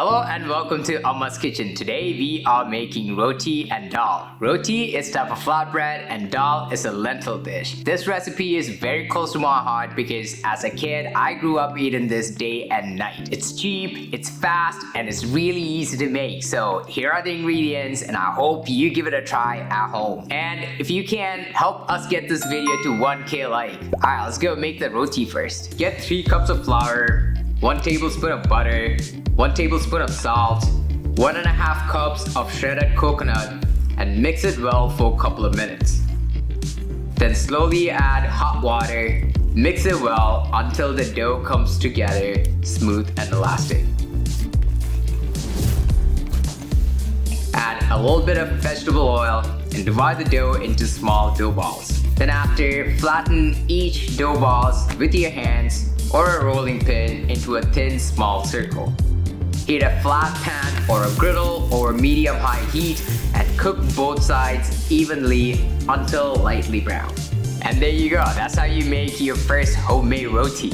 Hello and welcome to Amma's Kitchen. Today we are making roti and dal. Roti is type of flatbread and dal is a lentil dish. This recipe is very close to my heart because as a kid I grew up eating this day and night. It's cheap, it's fast, and it's really easy to make. So here are the ingredients and I hope you give it a try at home. And if you can, help us get this video to 1K like. Alright, let's go make the roti first. Get 3 cups of flour, 1 tablespoon of butter, 1 tablespoon of salt, 1.5 cups of shredded coconut, and mix it well for a couple of minutes. Then slowly add hot water, mix it well until the dough comes together smooth and elastic. Add a little bit of vegetable oil and divide the dough into small dough balls. Then after, flatten each dough balls with your hands or a rolling pin into a thin small circle. Heat a flat pan or a griddle over medium-high heat and cook both sides evenly until lightly brown. And there you go, that's how you make your first homemade roti.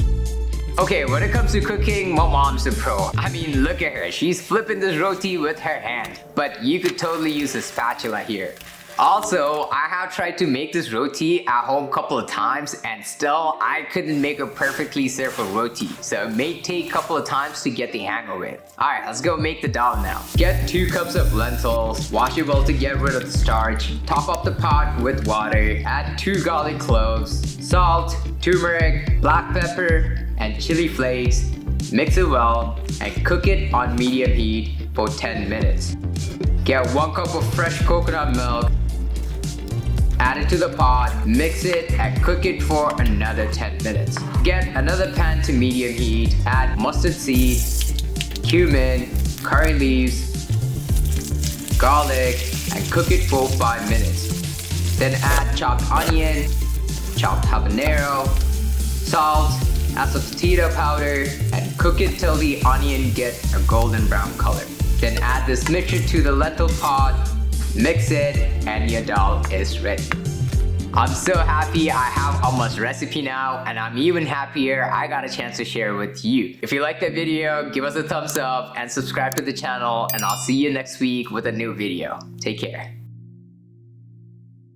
Okay, when it comes to cooking, my mom's a pro. I mean, look at her, she's flipping this roti with her hand. But you could totally use a spatula here. Also, I have tried to make this roti at home a couple of times and still I couldn't make a perfectly circle roti. So it may take a couple of times to get the hang of it. Alright, let's go make the dal now. Get 2 cups of lentils, wash it well to get rid of the starch, top up the pot with water, add 2 garlic cloves, salt, turmeric, black pepper, and chili flakes, mix it well, and cook it on medium heat for 10 minutes. Get 1 cup of fresh coconut milk, add it to the pot, mix it, and cook it for another 10 minutes. Get another pan to medium heat, add mustard seed, cumin, curry leaves, garlic, and cook it for 5 minutes. Then add chopped onion, chopped habanero, salt, add some tortilla powder, and cook it till the onion gets a golden brown color. Then add this mixture to the lentil pot, mix it, and your dal is ready. I'm so happy I have Amma's recipe now, and I'm even happier I got a chance to share it with you. If you like the video, give us a thumbs up and subscribe to the channel, and I'll see you next week with a new video. Take care.